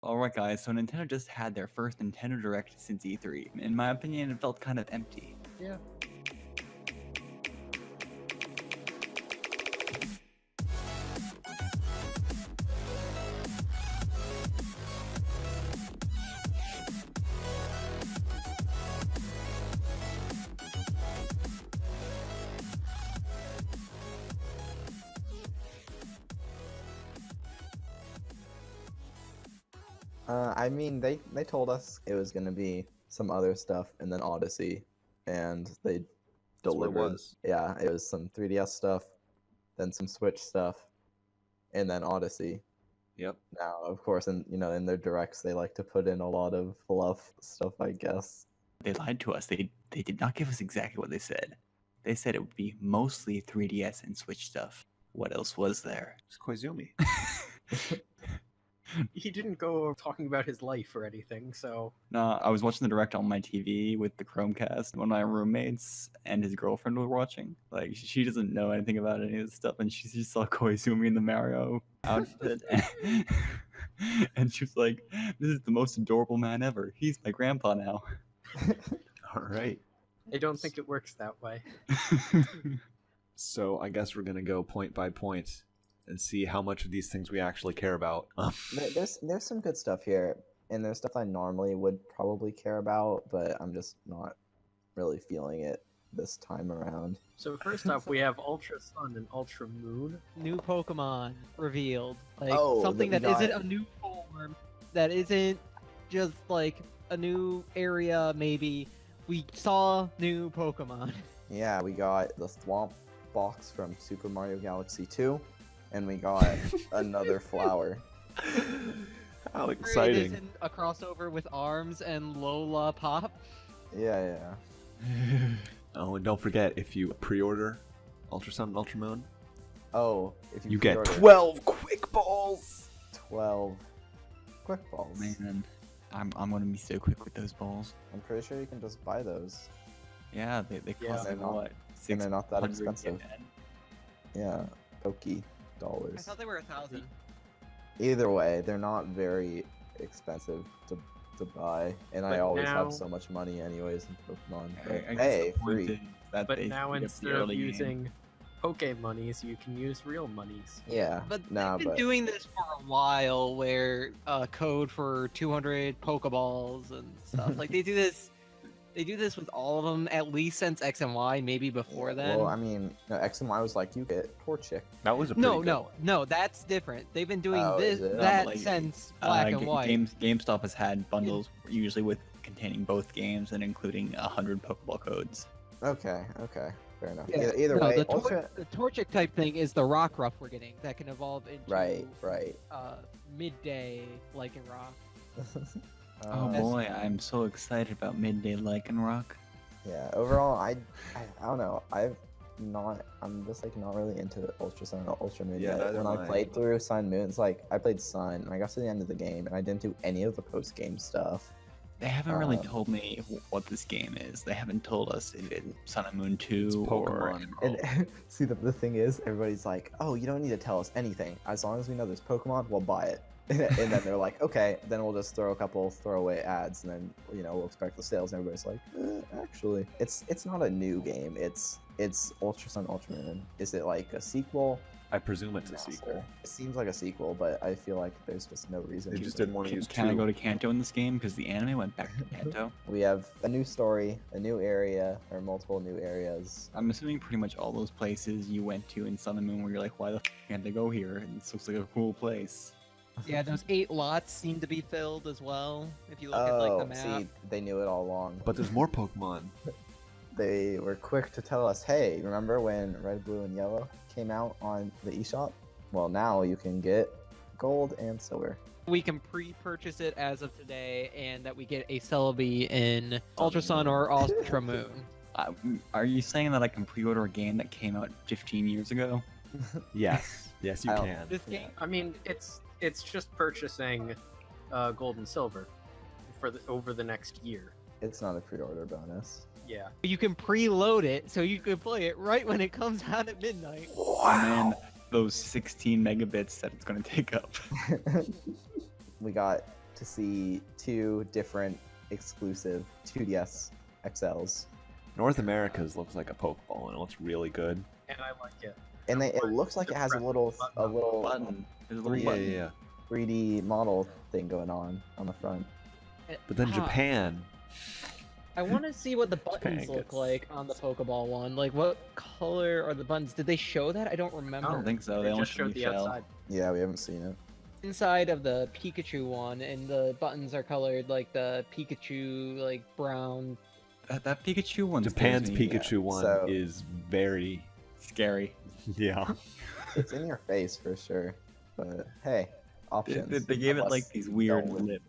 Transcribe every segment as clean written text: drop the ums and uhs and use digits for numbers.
Alright guys, so Nintendo just had their first Nintendo Direct since E3. In my opinion, it felt kind of empty. Yeah. I mean, they told us it was gonna be some other stuff and then Odyssey, and they delivered. It was. Yeah, it was some 3DS stuff, then some Switch stuff, and then Odyssey. Yep. Now, of course, in their directs, they like to put in a lot of fluff stuff, I guess. They lied to us. They did not give us exactly what they said. They said it would be mostly 3DS and Switch stuff. What else was there? It's Koizumi. He didn't go talking about his life or anything, so... No, I was watching the Direct on my TV with the Chromecast. One of my roommates and his girlfriend were watching. Like, she doesn't know anything about any of this stuff, and she saw Koizumi in the Mario outfit. And she was like, this is the most adorable man ever. He's my grandpa now. All right. I don't think it works that way. So I guess we're going to go point by point and see how much of these things we actually care about. There's some good stuff here, and there's stuff I normally would probably care about, but I'm just not really feeling it this time around. So first off, we have Ultra Sun and Ultra Moon. New Pokemon revealed. Like Oh, something that that we isn't got. a new form, that isn't just like a new area maybe. We saw new Pokemon. Yeah, we got the Swamp Box from Super Mario Galaxy 2, and we got another flower. How It exciting. isn't a crossover with Arms and Lola Pop. Yeah. Oh, and don't forget, if you pre-order Ultra Sun and Ultra Moon, Oh, if you get pre-order 12 Quick Balls! 12 quick balls. Man, I'm gonna be so quick with those balls. I'm pretty sure you can just buy those. Yeah, they Yeah, cost they're like not- what? and they're not that 600 expensive. yen? Yeah, Poke I dollars. thought they were 1,000. Either way, they're not very expensive to buy, and I But always now- have so much money anyways in Pokemon. But I guess hey, the point free. is that But they now skip the instead of early game. using Poke monies, you can use real monies. Yeah, But nah, they've been doing this for a while, where code for 200 Pokeballs and stuff. Like they do this with all of them at least since X and Y, maybe before then. Well, I mean, no, X and Y was like, you get Torchic. That was a pretty No, that's different. They've been doing Oh, is it? that Like, since Black and White. GameStop has had bundles usually with containing both games and including 100 Pokeball codes. Okay, fair enough. Yeah, Either no, way, the Ultra. the Torchic type thing is the Rockruff we're getting that can evolve into Right. midday Lycanroc. Oh Uh, boy, I'm so excited about Midday Lycanroc. Yeah, overall, I don't know. I'm just like not really into Ultra Sun or Ultra Moon Yeah, yet. neither When am I I. played through Sun Moon, it's like I played Sun and I got to the end of the game and I didn't do any of the post game stuff. They haven't really Um, told me what this game is. They haven't told us if it's Sun and Moon 2 It's or Pokemon. Emerald. And see, the thing is, everybody's like, "Oh, you don't need to tell us anything. As long as we know there's Pokemon, we'll buy it." And then they're like, "Okay, then we'll just throw a couple throwaway ads, and then we'll expect the sales." And everybody's like, "Actually, it's not a new game. It's Ultra Sun, Ultra Moon. Is it like a sequel?" I presume it's a No, sequel. It seems like a sequel, but I feel like there's just no reason. They to. just didn't want to use Can I two. go to Kanto in this game? Because the anime went back to Kanto. We have a new story, a new area, or multiple new areas. I'm assuming pretty much all those places you went to in Sun and Moon where you're like, why the f can't I go here? And this looks like a cool place. Yeah, those 8 lots seem to be filled as well. If you look at like the map. See, they knew it all along. But there's more Pokemon. They were quick to tell us, hey, remember when Red, Blue, and Yellow came out on the eShop? Well, now you can get Gold and Silver. We can pre-purchase it as of today, and that we get a Celebi in Ultra Sun or Ultra Moon. Are you saying that I can pre-order a game that came out 15 years ago? Yes. Yes, you I don't- can. This game, I mean, it's just purchasing gold and silver for over the next year. It's not a pre-order bonus. Yeah. you can preload it, so you can play it right when it comes out at midnight. And then those 16 megabits that it's going to take up. We got to see 2 different exclusive 2DS XLs. North America's looks like a Pokeball, and it looks really good. And I like it. And it looks like it has a little Button. There's a little Three- button. Yeah. 3D model thing going on the front. But then Ah, Japan, I want to see what the buttons Japan look gets- like on the Pokeball one. Like, what color are the buttons? Did they show that? I don't remember. I don't think so. They only just showed the shell. outside. Yeah, we haven't seen it. Inside of the Pikachu one, and the buttons are colored like the Pikachu, like brown. That Pikachu one. Japan's Pikachu one so- is very, Scary. yeah. It's in your face for sure. But hey, options. They gave it Unless like these you weird don't live in lips.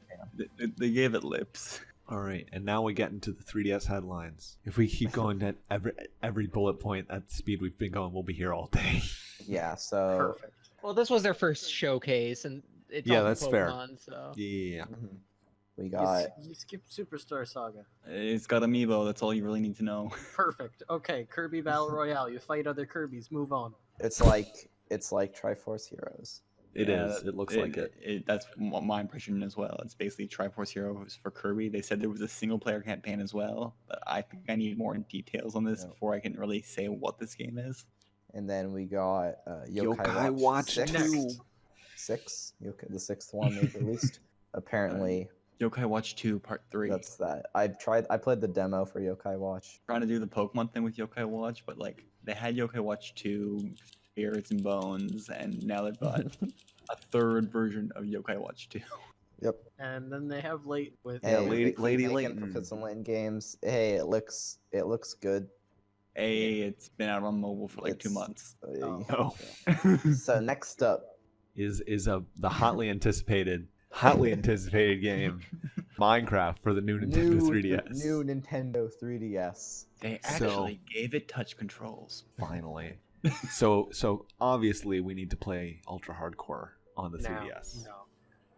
Japan. They gave it lips. All right, and now we get into the 3DS headlines. If we keep going at every bullet point at the speed we've been going, we'll be here all day. Yeah, so Perfect. Well, this was their first showcase, and it's Yeah, all that's fair. Pokemon, so. Yeah. mhm. We got You skipped Superstar Saga. It's got amiibo. That's all you really need to know. Perfect. Okay, Kirby Battle Royale. You fight other Kirbys. Move on. it's like Triforce Heroes. It Yeah, is. It looks like it. That's my impression as well. It's basically Triforce Heroes for Kirby. They said there was a single player campaign as well, but I think I need more details on this Yeah. before I can really say what this game is. And then we got Yokai Watch 6. 2. 6? The 6th one they've released. Apparently, Yokai Watch 2 Part 3. that's that. I played the demo for Yokai Watch. Trying to do the Pokemon thing with Yokai Watch, but like they had Yokai Watch 2, Spirits and Bones, and now they've got a third version of Yokai Watch 2. Yep. And then they have late with. Yeah, Hey, Lady- they keep Lady making Layton. Professor Layton games. Hey, it looks good. It's been out on mobile for like 2 It's- months. Oh. Oh, So next up, is the hotly anticipated game, Minecraft for the new Nintendo 3DS. New Nintendo 3DS. They So- actually gave it touch controls. Finally. So obviously we need to play Ultra Hardcore on the No, 3DS. no.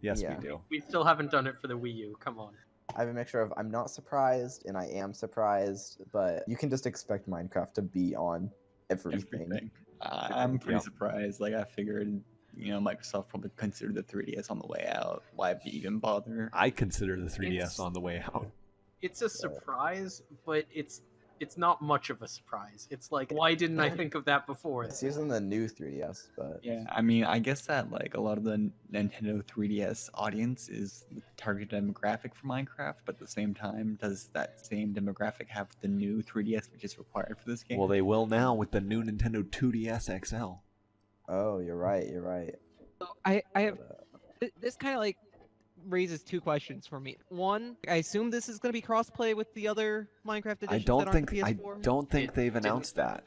Yes, Yeah. we do. We still haven't done it for the Wii U. Come on. I have a mixture of I'm not surprised and I am surprised, but you can just expect Minecraft to be on everything. Everything. I'm pretty Yeah. surprised. Like I figured, Microsoft probably considered the 3DS on the way out. Why even bother? I consider the 3DS It's- on the way out. It's a surprise, but it's not much of a surprise. It's like, why didn't I think of that before? It's using the new 3DS, but Yeah, I mean, I guess that like a lot of the Nintendo 3DS audience is the target demographic for Minecraft, but at the same time, does that same demographic have the new 3DS, which is required for this game? Well, they will now with the new Nintendo 2DS XL. oh, you're right. So I have But, this kind of like raises 2 questions for me. One, I assume this is going to be crossplay with the other Minecraft editions I don't that think aren't the PS4. they've didn't. announced that.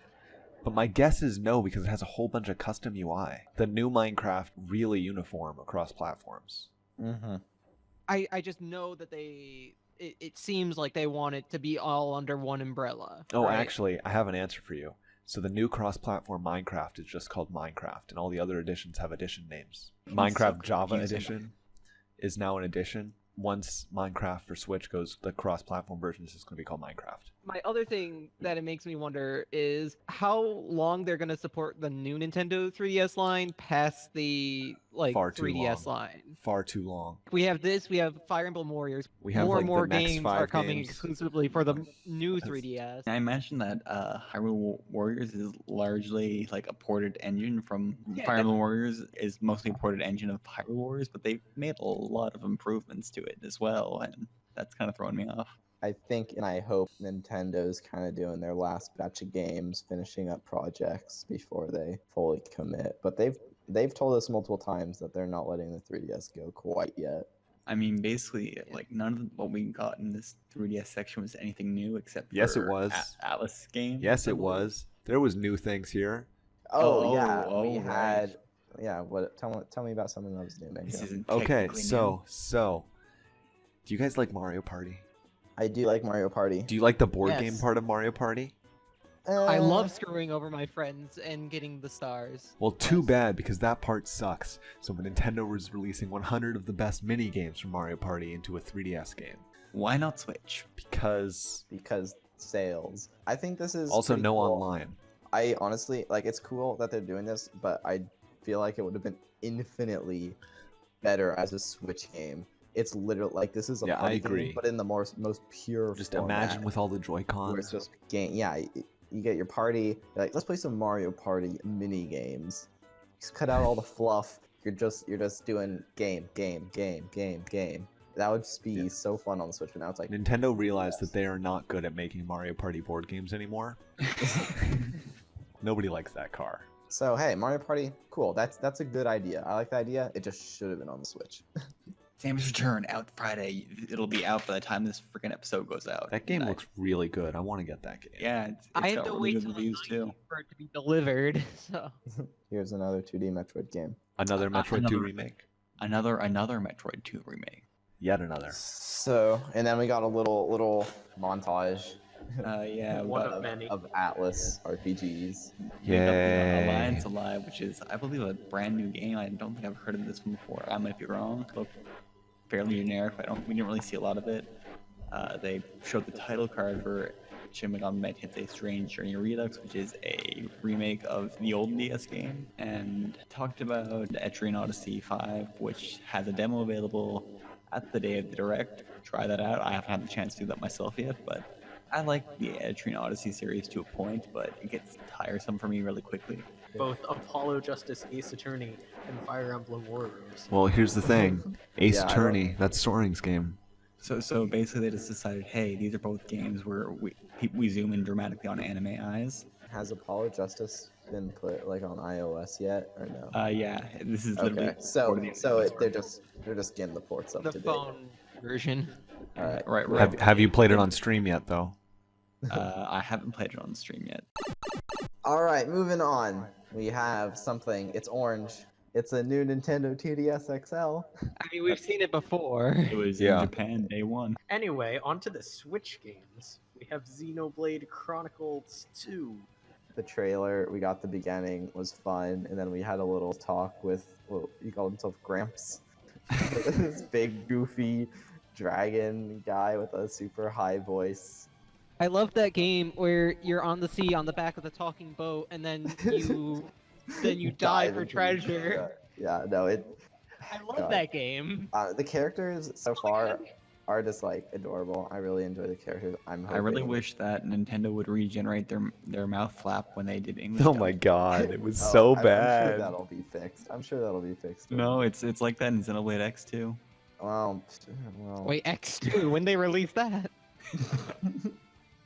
But my guess is no, because it has a whole bunch of custom UI. The new Minecraft really uniform across platforms. mm-hmm. I just know that it seems like they want it to be all under one umbrella. Oh, right? actually, I have an answer for you. So the new cross-platform Minecraft is just called Minecraft, and all the other editions have edition names. Minecraft Java confusing. Edition is now an edition. Once Minecraft for Switch goes, the cross-platform version is just going to be called Minecraft. My other thing that it makes me wonder is how long they're going to support the new Nintendo 3DS line past the Far too 3DS long. line. Far too long. We have this. We have Fire Emblem Warriors. We have more like and more the next games 5 are coming games. exclusively for the new That's- 3DS. I imagine that Hyrule Warriors is largely like a ported engine from Yeah, Fire Emblem Warriors is mostly a ported engine of Hyrule Warriors, but they've made a lot of improvements to it as well, and that's kind of throwing me off. I think and I hope Nintendo's kind of doing their last batch of games, finishing up projects before they fully commit. But they've told us multiple times that they're not letting the 3DS go quite yet. I mean, basically, like none of what we got in this 3DS section was anything new except for Yes, it was. Alice game. Yes, I it believe. was. There was new things here. Oh, yeah, oh, we right. had. Yeah, what? Tell me about something that was new, Mango. This isn't Okay, technically new. so do you guys like Mario Party? I do like Mario Party. Do you like the board game Yes. part of Mario Party? I love screwing over my friends and getting the stars. Well, too bad, because that part sucks. So Nintendo was releasing 100 of the best mini games from Mario Party into a 3DS game. Why not Switch? Because because sales. I think this is also pretty no cool. online. I honestly like. It's cool that they're doing this, but I feel like it would have been infinitely better as a Switch game. it's literally like this is a Yeah, I party game, agree. but in the most pure Just format, imagine with all the where Joy-Cons. it's just game. Yeah, you get your party. You're like, let's play some Mario Party mini games. Just cut out all the fluff. You're just doing game. That would just be so fun on the Switch. But now it's like Nintendo realized that they are not good at making Mario Party board games anymore. Nobody likes that car. so. Hey, Mario Party, cool. That's a good idea. I like the idea. It just should have been on the Switch. Samus Return out Friday. It'll be out by the time this freaking episode goes out. That game looks really good. I want to get that game. Yeah, it's I have got to really wait good till the reviews 90th too. for it to be delivered. So Here's another 2D Metroid game. Another Metroid 2 another- remake. Another Metroid 2 remake. Yet another. So, and then we got a little montage Yeah, One we of many. of Atlas RPGs. We got Yay. Alliance Alive, which is, I believe, a brand new game. I don't think I've heard of this one before. I might be wrong. It looked fairly generic. We didn't really see a lot of it. They showed the title card for Shin Megami Tensei Strange Journey Redux, which is a remake of the old DS game, and talked about Etrian Odyssey 5, which has a demo available at the day of the Direct. Try that out. I haven't had the chance to do that myself yet, but I like the Etrian Odyssey series to a point, but it gets tiresome for me really quickly. Both Apollo Justice Ace Attorney and Fire Emblem Warriors. Well, here's the thing. Ace Yeah, I Attorney, that's Soaring's game. So basically, they just decided, hey, these are both games where we zoom in dramatically on anime eyes. Has Apollo Justice been put like on iOS yet or no? Yeah, this is literally Okay, so porting it. they're just getting the ports up the to date. phone version. All right. right. Have you played it on stream yet, though? I haven't played it on stream yet. All right, moving on. We have something. It's orange. It's a new Nintendo 2DS XL. I mean, we've seen it before. It was Yeah. in Japan day one. Anyway, onto the Switch games. We have Xenoblade Chronicles 2. The trailer we got the beginning was fun, and then we had a little talk with he called himself Gramps, this big goofy dragon guy with a super high voice. I love that game where you're on the sea on the back of the talking boat, and then you die Dive for into the- treasure. Yeah, no, it. I love God. that game. The characters so far are just like adorable. I really enjoy the characters. I really hoping- wish that Nintendo would regenerate their mouth flap when they did English. Oh dub. my god, it was Oh, so I'm sure bad. that'll be fixed. I'm sure that'll be fixed. No, it's like that in Xenoblade X too. Well, Wait, X2, when they released that?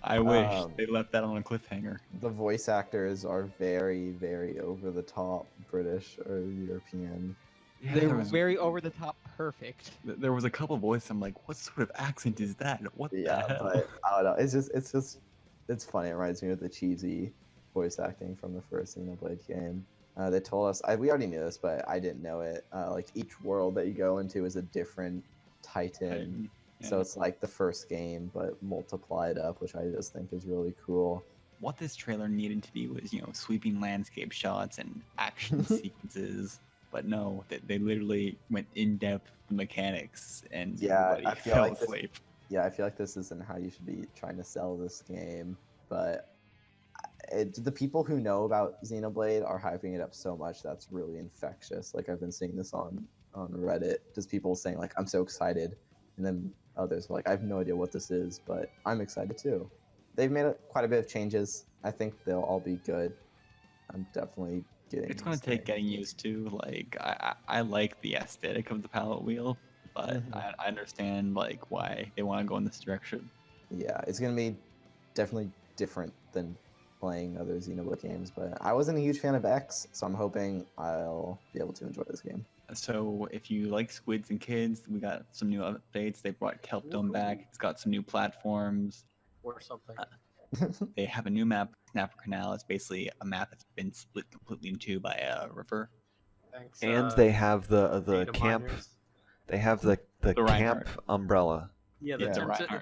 I wish Um, they left that on a cliffhanger. the voice actors are very, very over the top British or European. Yeah, They're there was, very over the top perfect. there was a couple voices. I'm like, what sort of accent is that? What the Yeah, hell? but I don't know. It's funny. It reminds me of the cheesy voice acting from the first Xenoblade game. They told us, we already knew this, but I didn't know it. Like each world that you go into is a different Titan. So Yeah. it's like the first game, but multiplied up, which I just think is really cool. What this trailer needed to be was, sweeping landscape shots and action sequences. But no, they literally went in depth with the mechanics, and Yeah, everybody I feel fell like this- asleep. Yeah, I feel like this isn't how you should be trying to sell this game, but the people who know about Xenoblade are hyping it up so much that's really infectious. Like I've been seeing this on Reddit, just people saying like, I'm so excited, and then others are like, I have no idea what this is, but I'm excited too. They've made quite a bit of changes. I think they'll all be good. I'm definitely getting. It's gonna take getting used to. Like I like the aesthetic of the palette wheel, but Mhm. I understand like why they want to go in this direction. Yeah, it's gonna be definitely different than playing other Xenoblade games, but I wasn't a huge fan of X, so I'm hoping I'll be able to enjoy this game. So if you like squids and kids, we got some new updates. They brought Kelp Dome back. It's got some new platforms. Or something. They have a new map, Snapper Canal. It's basically a map that's been split completely in two by a river. Thanks. And they have the data camp. miners. They have the camp Reinhardt. umbrella. Yeah, the Yeah. tent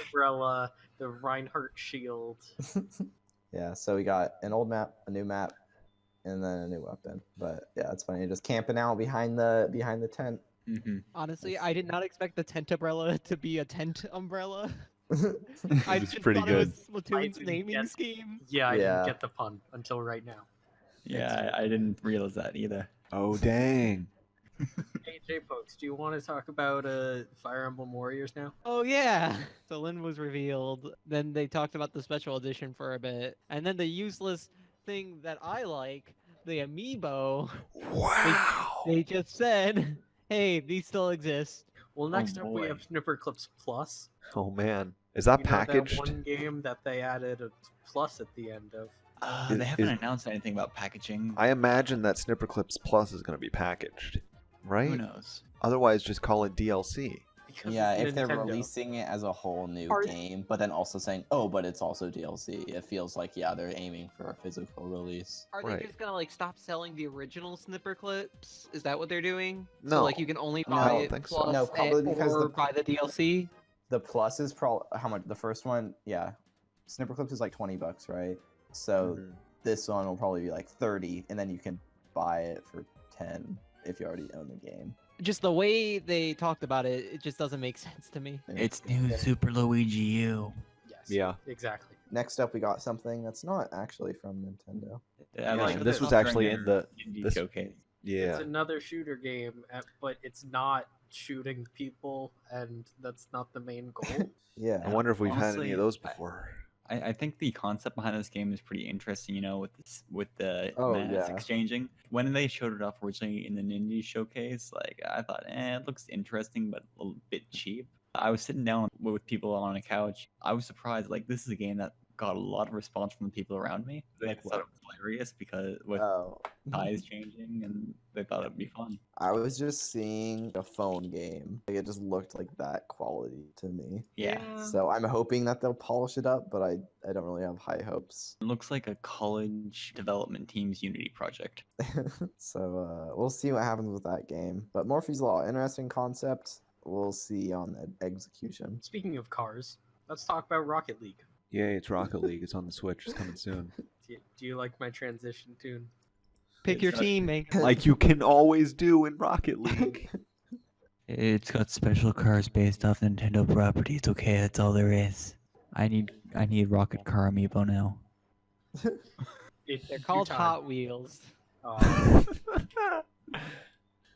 umbrella, the Reinhardt shield. Yeah, so we got an old map, a new map, and then a new weapon. But yeah, it's funny, just camping out behind the tent. Mm-hmm. Honestly, I did not expect the tent umbrella to be a tent umbrella. I It was just pretty thought good. it was Splatoon's didn't naming get- scheme. Yeah, I Yeah. didn't get the pun until right now. Yeah, I didn't realize that either. Oh dang! Hey, Jaypokes, do you want to talk about Fire Emblem Warriors now? Oh yeah. So Lynn was revealed. Then they talked about the special edition for a bit, and then the useless thing that I like, the amiibo. Wow. They just said, "Hey, these still exist." Well, next up we boy. have Snipperclips Plus. Oh man, is that You know, that packaged? one game that they added a plus at the end of. They haven't announced anything about packaging. I imagine that Snipperclips Plus is going to be packaged, Who right? knows? Otherwise, just call it DLC. Because Yeah, it's if they're Nintendo. releasing it as a whole new Are- game, but then also saying, oh, but it's also DLC, it feels like, yeah, they're aiming for a physical release. Are Right. they just gonna like stop selling the original snipper clips? Is that what they're doing? No. So like you can only No, buy I don't it think so. plus No, probably and, because or the- buy the DLC. The plus is probably how much? The first one, yeah, Snipperclips is like $20, right? So Mhm. this one will probably be like 30, and then you can buy it for 10 if you already own the game. Just the way they talked about it, it just doesn't make sense to me. It's new Super Luigi U. Yes. Yeah. Exactly. Next up, we got something that's not actually from Nintendo. Yeah, Yeah, like, this it's was during actually their in the- indie this- showcase. Yeah. It's another shooter game, but it's not shooting people, and that's not the main goal. Yeah. I wonder if we've had any Honestly, of those before. I think the concept behind this game is pretty interesting. You know, with the Oh, mass yeah. exchanging. When they showed it off originally in the indie showcase, like I thought, it looks interesting, but a little bit cheap. I was sitting down with people on a couch. I was surprised. Like this is a game that got a lot of response from the people around me. They Like thought it was hilarious because with Oh. eyes changing, and they thought it'd be fun. I was just seeing a phone game. Like, it just looked like that quality to me. Yeah. So I'm hoping that they'll polish it up, but I don't really have high hopes. It looks like a college development team's Unity project. So we'll see what happens with that game. But Morphe's Law, interesting concept. We'll see on the execution. Speaking of cars, let's talk about Rocket League. Yay, it's Rocket League. It's on the Switch. It's coming soon. Do you like my transition, Toon? Pick It's your not- team, man. Like you can always do in Rocket League. It's got special cars based off Nintendo properties. Okay, that's all there is. I need Rocket Car Amiibo now. They're called Hot Wheels. Aw.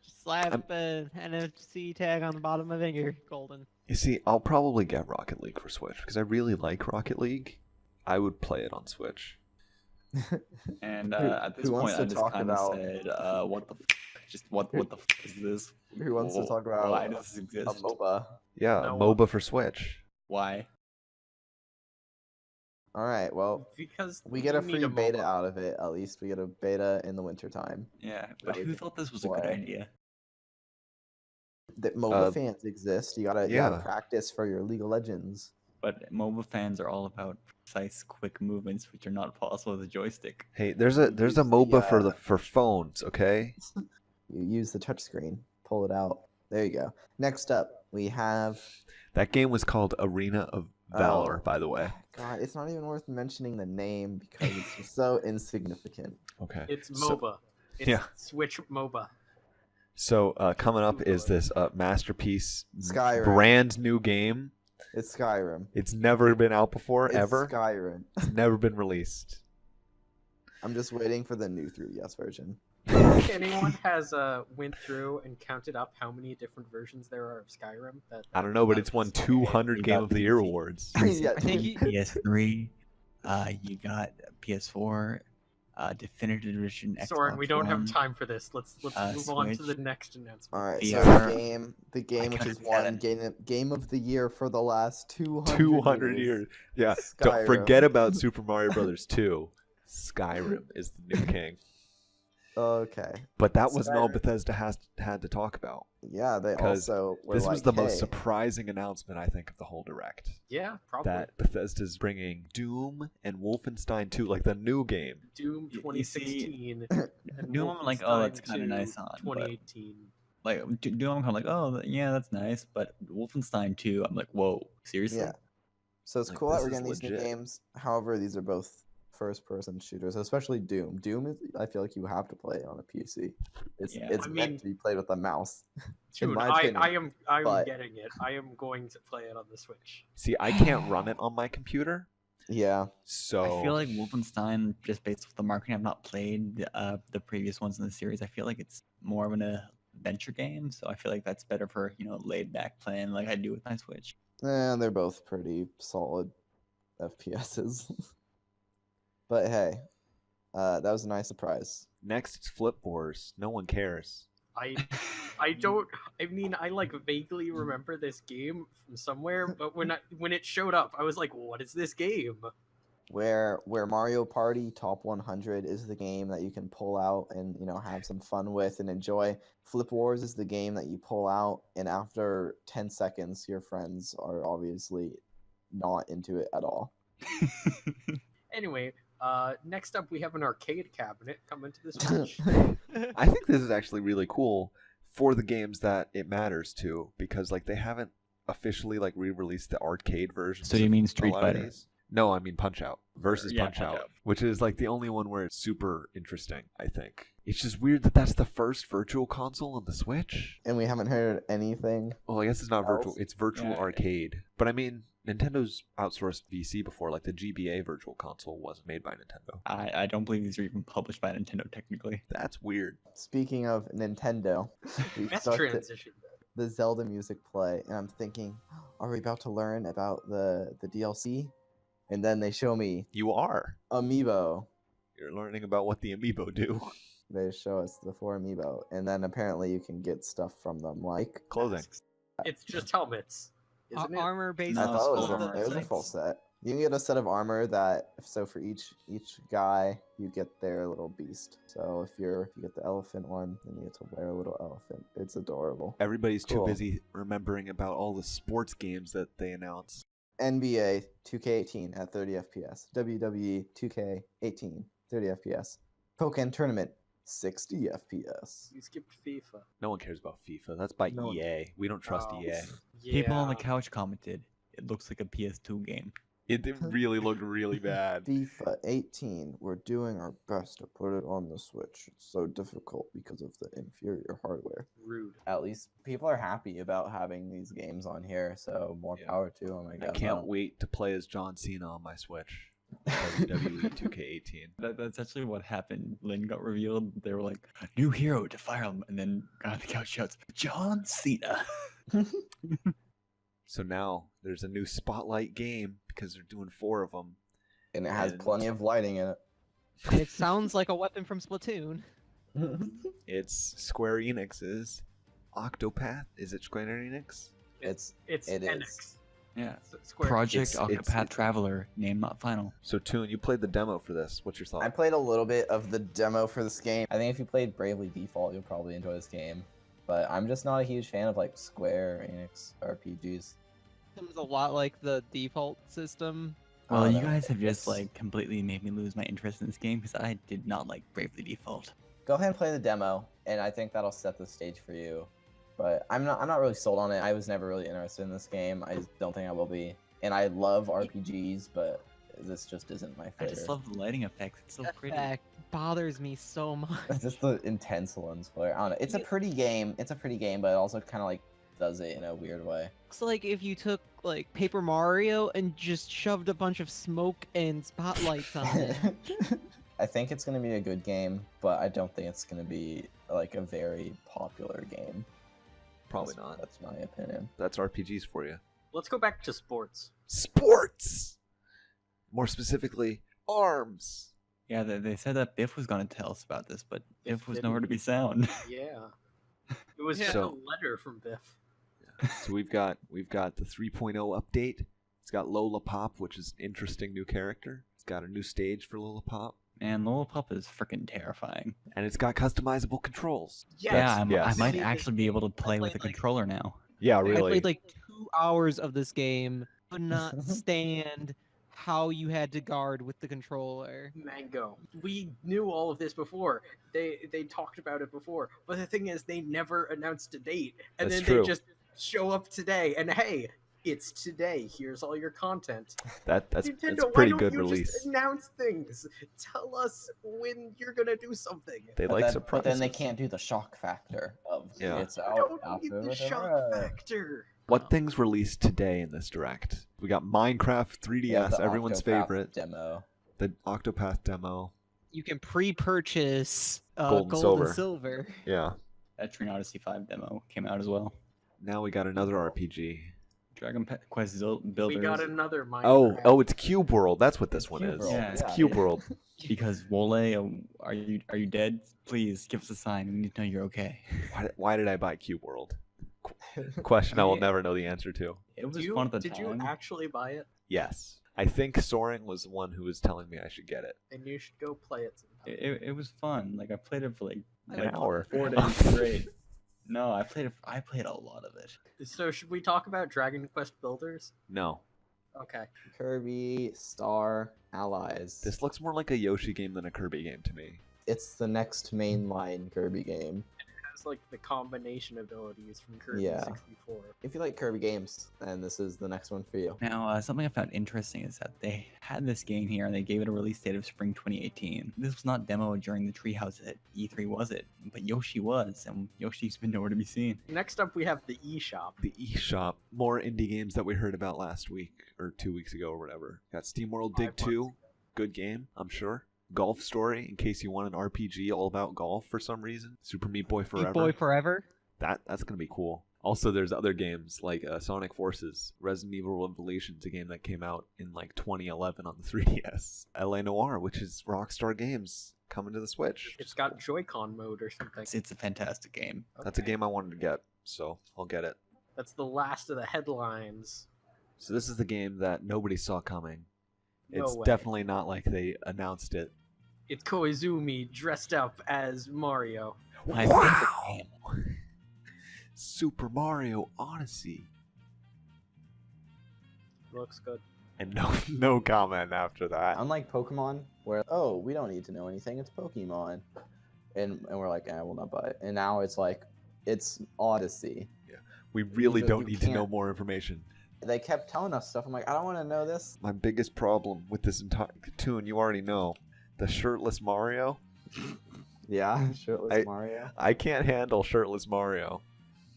Just slap an NFC tag on the bottom of it, you're golden. You see, I'll probably get Rocket League for Switch because I really like Rocket League. I would play it on Switch. And Who- at this who wants point, to I just talk kind of about- said, "What the? Just what the is this? Who wants to talk about Why does this a exist? MOBA? Yeah, No, MOBA for Switch. Why? All right, well, Because we get a you need free beta MOBA. out of it. At least we get a beta in the wintertime. Yeah, but we who can thought this was a good play. idea? That MOBA Uh, fans exist. You gotta yeah. practice for your League of Legends. But MOBA fans are all about precise, quick movements, which are not possible with a joystick. Hey, there's a Use the, MOBA for phones, okay? You use the touchscreen, pull it out. There you go. Next up, we have. That game was called Arena of Valor, Oh. by the way. God, it's not even worth mentioning the name because it's just so insignificant. Okay. It's So- MOBA. It's yeah. Switch MOBA. So coming up is this Masterpiece Skyrim. brand new game. It's Skyrim. It's never been out before, It's ever. Skyrim. It's never been released. I'm just waiting for the new 3DS version. If anyone has went through and counted up how many different versions there are of Skyrim, I don't know, but it's won 200 We Game got of the Year PC. awards. Yeah, I think he, PS3, you got PS4, Definitive Edition. Soren, we Xbox don't have One. time for this. Let's move on to the Switch. next announcement. All right, VR. so the game which has could've said won game of the year for the last 200, 200 years. Yeah. Don't Skyrim. forget about Super Mario Brothers 2. Skyrim is the new king. Okay. But that wasn't all Skyrim. Bethesda had to talk about. Yeah, they 'Cause also were This like, was the most "Hey." surprising announcement, I think, of the whole Direct. Yeah, probably. That Bethesda's bringing Doom and Wolfenstein 2, like the new game. Doom You see, 2016. and Doom, I'm like, oh, that's Wolfenstein kinda 2 nice on, but- 2018. Like Doom, I'm kind of like, oh, yeah, that's nice. But Wolfenstein 2, I'm like, whoa, seriously? Yeah. So it's Like, cool that this we're is getting these new legit. games. However, these are both first-person shooters, especially Doom. Doom is, I feel like you have to play it on a PC. It's Yeah. it's I meant mean- to be played with a mouse. Dude, my I opinion, am but- getting it. I am going to play it on the Switch. See, I can't run it on my computer, Yeah. so I feel like Wolfenstein, just based off the marketing, I've not played the previous ones in the series. I feel like it's more of adventure game, so I feel like that's better for laid back playing like I do with my Switch. They're both pretty solid FPSs. But hey, that was a nice surprise. Next, it's Flip Wars. No one cares. I don't. I mean, I like vaguely remember this game from somewhere, but when it showed up, I was like, "What is this game?" Where Mario Party Top 100 is the game that you can pull out and have some fun with and enjoy. Flip Wars is the game that you pull out, and after 10 seconds, your friends are obviously not into it at all. Anyway, next up we have an arcade cabinet coming to the Switch. I think this is actually really cool for the games that it matters to, because like they haven't officially like re-released the arcade version. So you mean Street Fighter? No, I mean Punch-Out versus Yeah, Punch-Out, Punch-Out. which is like the only one where it's super interesting, I think. It's just weird that that's the first virtual console on the Switch. And we haven't heard anything. Well, I guess it's not virtual, else? it's virtual Yeah. arcade. But I mean, Nintendo's outsourced VC before, like the GBA virtual console wasn't made by Nintendo. I don't believe these are even published by Nintendo technically. That's weird. Speaking of Nintendo, we Best start transition. the Zelda music play, and I'm thinking, are we about to learn about the DLC? And then they show me You are. Amiibo. You're learning about what the Amiibo do. They show us the 4 Amiibo, and then apparently you can get stuff from them, like Clothing. It's just helmets, isn't it? Armor based No, I on thought it was, skull armor. it was a full sets. set. You can get a set of armor that, so for each guy, you get their little beast. So if you get the elephant one, then you get to wear a little elephant. It's adorable. Everybody's Cool. too busy remembering about all the sports games that they announced. NBA 2K18 at 30 FPS. WWE 2K18 30 FPS. Pokken Tournament 60 FPS. You skipped FIFA. No one cares about FIFA. That's by No one- EA. We don't trust Oh, EA. People on the yeah. couch commented, "It looks like a PS2 game." It really looked really bad. FIFA 18. We're doing our best to put it on the Switch. It's so difficult because of the inferior hardware. Rude. At least people are happy about having these games on here, so more Yeah. power to them, I I guess. can't wait to play as John Cena on my Switch. WWE 2K18. That's actually what happened. Lynn got revealed. They were like, "New hero to Fire Emblem," and then on the couch shouts, "John Cena." So now there's a new Spotlight game because they're doing 4 of them. And it has And- plenty of lighting in And it sounds like a weapon from Splatoon. it. It's Square Enix's Octopath. Is it Square Enix? It's It is. NX. Yeah. Square. Project It's- Octopath Traveler, name not final. So Toon, you played the demo for this. What's your thought? I played a little bit of the demo for this game. I think if you played Bravely Default, you'll probably enjoy this game. But I'm just not a huge fan of like Square Enix RPGs. It's a lot like the default system. Well, I you don't know. guys have just It's- like completely made me lose my interest in this game because I did not like Bravely Default. Go ahead and play the demo, and I think that'll set the stage for you. But I'm not really sold on it. I was never really interested in this game. I just don't think I will be. And I love RPGs, but this just isn't my I favorite. just love the lighting effects. It's so pretty. Effect bothers me so much. It's just the intense lens flare. I don't know. It's a pretty game. It's a pretty game, but it also kind of like does it in a weird way. Looks like if you took like Paper Mario and just shoved a bunch of smoke and spotlights on it. I think it's gonna be a good game, but I don't think it's gonna be like a very popular game. Probably That's- not. That's my opinion. That's RPGs for you. Let's go back to sports. Sports! More specifically, ARMS. Yeah, they said that Biff was going to tell us about this, but Biff Biff was didn't. nowhere to be found. Yeah. It was Yeah. just So- a letter from Biff. So we've got the 3.0 update. It's got Lola Pop, which is an interesting new character. It's got a new stage for Lola Pop, Man, Lollipop is freaking terrifying. and it's got customizable controls. Yes. Yeah, I yes. might See, actually be able to play with a played, like- controller now. Yeah, I played like 2 hours of this game. Could not stand how you had to guard with the controller. Mango. We knew all of this before. They talked about it before. But the thing is, they never announced a date. And That's then true. they just show up today. And hey, it's today. Here's all your content. that's Nintendo, a why pretty don't good you release. just announce things? Tell us when you're gonna do something. They But like then, surprises. but then they can't do the shock factor of Yeah. it's You out don't need after the the shock rest. factor. What things released today in this direct? We got Minecraft 3DS, Yeah, the everyone's Octopath favorite. demo. The Octopath demo. You can pre-purchase Gold and gold silver. and silver. Yeah. That Train Odyssey 5 demo came out as well. Now we got another RPG. Dragon Quest Builders. We got another Minecraft. Oh, it's Cube World. That's what this It's one Cube is. World, Yeah. It's yeah. Cube World. Because Wole, are you dead? Please give us a sign. We need to know you're okay. Why did I buy Cube World? Question I will never know the answer to. It was Did you, fun at the did time. you actually buy it? Yes. I think Soaring was the one who was telling me I should get it. And you should go play it sometime. It was fun. Like I played it for like An hour. 4 days straight. No, I played a lot of it. So should we talk about Dragon Quest Builders? No. Okay. Kirby Star Allies. This looks more like a Yoshi game than a Kirby game to me. It's the next mainline Kirby game. It's like the combination abilities from Kirby Yeah. 64. If you like Kirby games, then this is the next one for you. Now, something I found interesting is that they had this game here and they gave it a release date of spring 2018. This was not demoed during the Treehouse at E3, was it? But Yoshi was, and Yoshi's been nowhere to be seen. Next up, we have the eShop. The eShop. More indie games that we heard about last week or 2 weeks ago or whatever. Got SteamWorld Dig 5 months 2. ago. Good game, I'm sure. Golf Story, in case you want an RPG all about golf for some reason. Super Meat Boy Forever. Meat Boy Forever. That's gonna be cool. Also, there's other games like Sonic Forces, Resident Evil Revelations, a game that came out in like 2011 on the 3DS. LA Noire, which is Rockstar Games, coming to the Switch. It's got Joy-Con mode or something. It's a fantastic game. That's a Okay. game I wanted to get, so I'll get it. That's the last of the headlines. So this is the game that nobody saw coming. No It's way. definitely not like they announced it. It's Koizumi dressed up as Mario. My Wow! favorite game. Super Mario Odyssey. Looks good. And no comment after that. Unlike Pokemon, where we don't need to know anything, it's Pokemon, and we're like, we'll not buy it. And now it's like, it's Odyssey. We really You don't need to know can't- more information. They kept telling us stuff. I'm like, I don't want to know this. My biggest problem with this entire Toon, you already know, the shirtless Mario. Yeah, shirtless I- Mario. I can't handle shirtless Mario.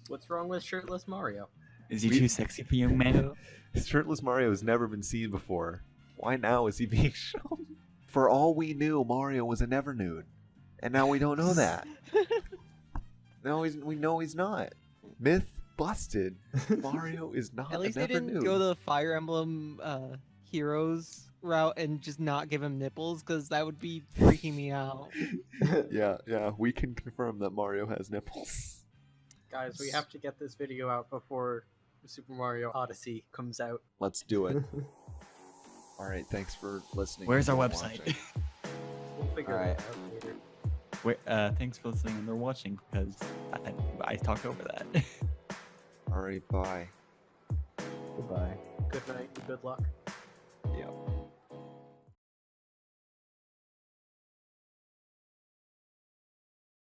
What's wrong with shirtless Mario? Is he We- too sexy for you, Mango? Shirtless Mario has never been seen before. Why now is he being shown? For all we knew, Mario was a never nude, and now we don't know that. We know he's not. Myth busted. Mario is not At least a they never didn't nude. go the Fire Emblem Heroes route and just not give him nipples, because that would be freaking me out. Yeah, we can confirm that Mario has nipples. Guys, we have to get this video out before Super Mario Odyssey comes out. Let's do it. All right, thanks for listening. Where's our and website? watching. We'll figure Alright. that out later. Wait, thanks for listening and they're watching because I talked over that. All right, bye. Goodbye. Good night and good luck. Yep.